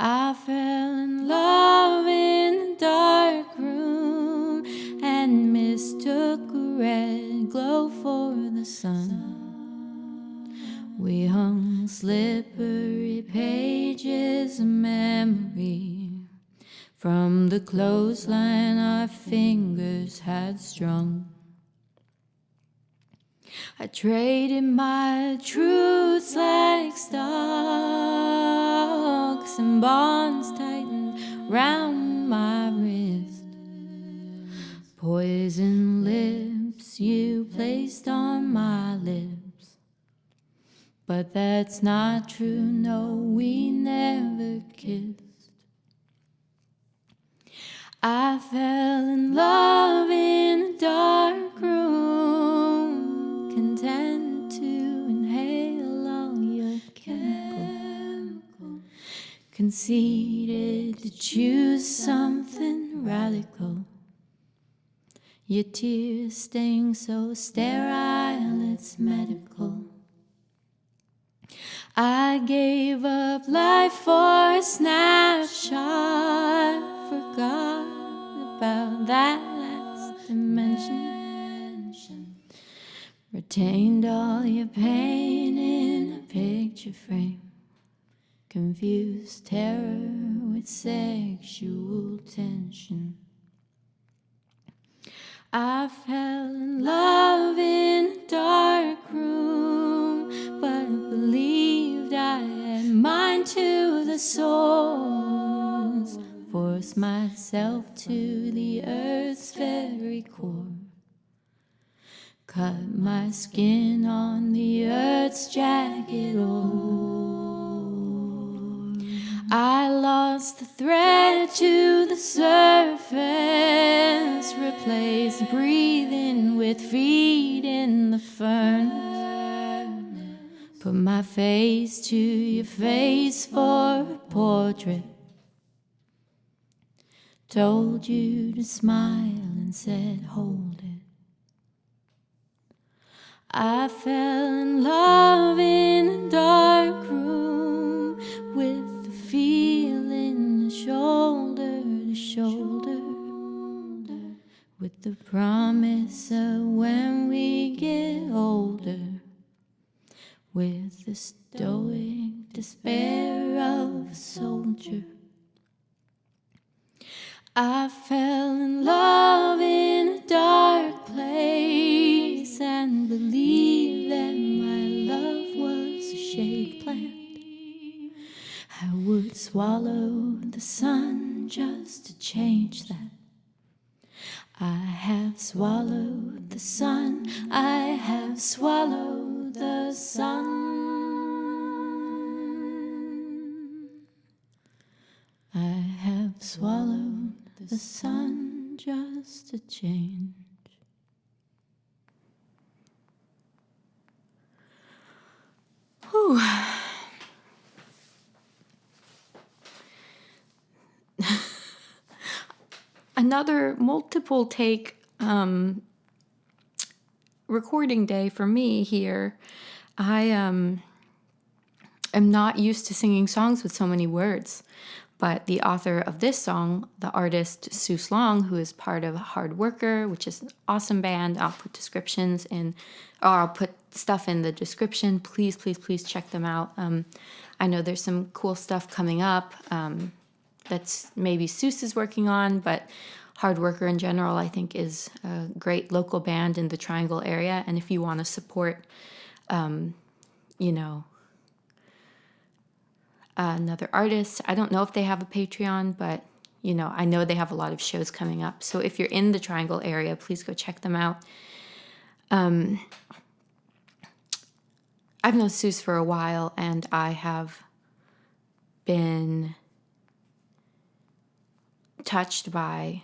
I fell in love in the dark room and mistook a red glow for the sun. We hung slippery pages of memory from the clothesline our fingers had strung. I traded my truths like stocks and bonds tightened round my wrist. Poison lips you placed on my lips. But that's not true, no, we never kissed. I fell in love in a dark room, content to inhale all your chemical, conceited to choose something radical. Your tears sting so sterile it's medical. I gave up life for a snapshot, forgot about that last dimension, retained all your pain in a picture frame, confused terror with sexual tension. I fell in love in a dark room, but believed I had mine to the source. Forced myself to the earth's very core. Cut my skin on the earth's jagged ore. I lost the thread to the surface, replaced breathing with feet in the furnace. Put my face to your face for a portrait. Told you to smile and said hold it. I fell in love in a dark room with the feeling shoulder to shoulder, with the promise of when we get older, with the stoic despair of a soldier. I fell in love in a dark place and believed that my love was a shade plant. I would swallow the sun just to change that. I have swallowed the sun, I have swallowed the sun. I have swallowed the sun just to change. Whew. Another multiple take recording day for me here. I am not used to singing songs with so many words. But the author of this song, the artist Seuss Long, who is part of Hardworker, which is an awesome band. I'll put descriptions in, or I'll put stuff in the description. Please, please, please check them out. I know there's some cool stuff coming up that's maybe Seuss is working on, but Hardworker in general, I think, is a great local band in the Triangle area. And if you want to support, another artist. I don't know if they have a Patreon, but, I know they have a lot of shows coming up. So if you're in the Triangle area, please go check them out. I've known Seuss for a while, and I have been touched by,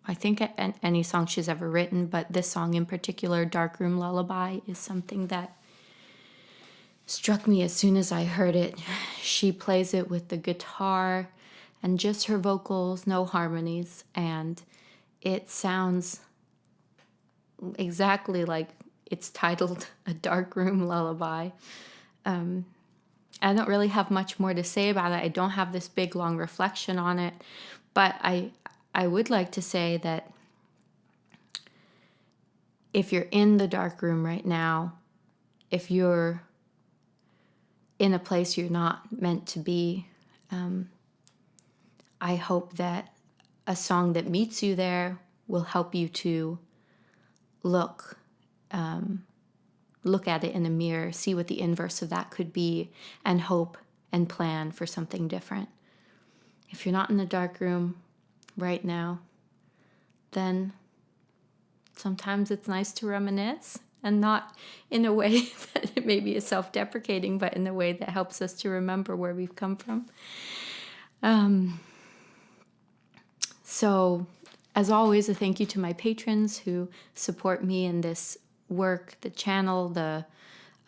I think, any song she's ever written, but this song in particular, Darkroom Lullaby, is something that struck me as soon as I heard it. She plays it with the guitar and just her vocals, no harmonies, and it sounds exactly like it's titled A Darkroom Lullaby. I don't really have much more to say about it. I don't have this big, long reflection on it. But I would like to say that if you're in the dark room right now, if you're in a place you're not meant to be, I hope that a song that meets you there will help you to look at it in a mirror, see what the inverse of that could be, and hope and plan for something different. If you're not in the dark room right now, then sometimes it's nice to reminisce, and not in a way that it maybe is self-deprecating, but in a way that helps us to remember where we've come from. So, as always, a thank you to my patrons who support me in this work, the channel, the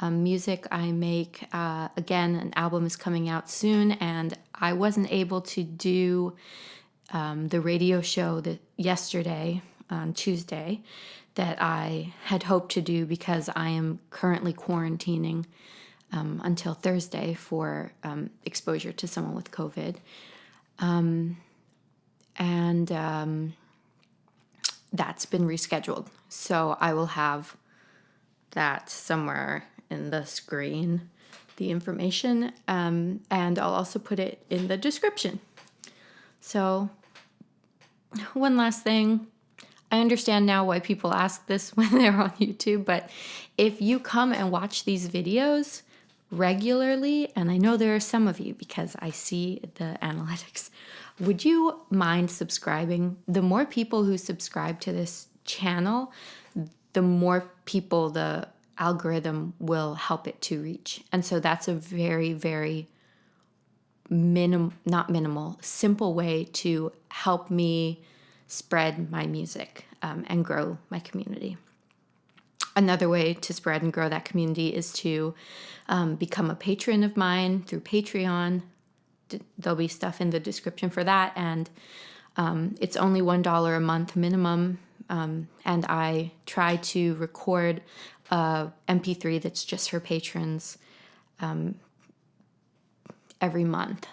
music I make. Again, an album is coming out soon, and I wasn't able to do the radio show yesterday, on Tuesday, that I had hoped to do because I am currently quarantining until Thursday for exposure to someone with COVID. And that's been rescheduled. So I will have that somewhere in the screen, the information, and I'll also put it in the description. So one last thing. I understand now why people ask this when they're on YouTube, but if you come and watch these videos regularly, and I know there are some of you because I see the analytics, would you mind subscribing? The more people who subscribe to this channel, the more people the algorithm will help it to reach. And so that's a very, very simple way to help me spread my music and grow my community. Another way to spread and grow that community is to become a patron of mine through Patreon. There'll be stuff in the description for that, and it's only $1 a month minimum, and I try to record a MP3 that's just for patrons every month,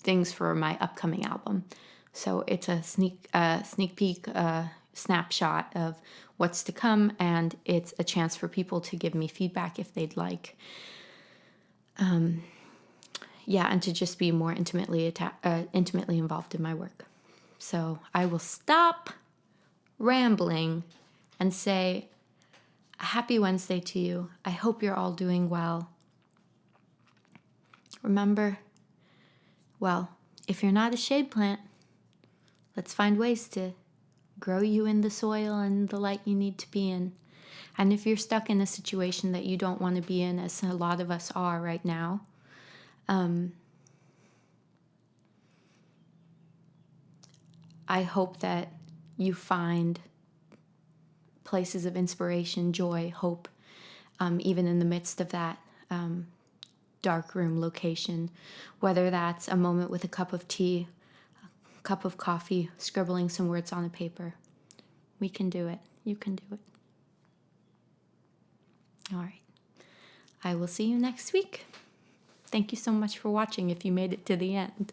things for my upcoming album. So it's a sneak peek, snapshot of what's to come, and it's a chance for people to give me feedback if they'd like. And to just be more intimately involved in my work. So I will stop rambling and say a happy Wednesday to you. I hope you're all doing well. Remember, if you're not a shade plant, let's find ways to grow you in the soil and the light you need to be in. And if you're stuck in a situation that you don't want to be in, as a lot of us are right now, I hope that you find places of inspiration, joy, hope, even in the midst of that dark room location, whether that's a moment with a cup of tea, a cup of coffee, scribbling some words on a paper. We can do it. You can do it. All right. I will see you next week. Thank you so much for watching if you made it to the end.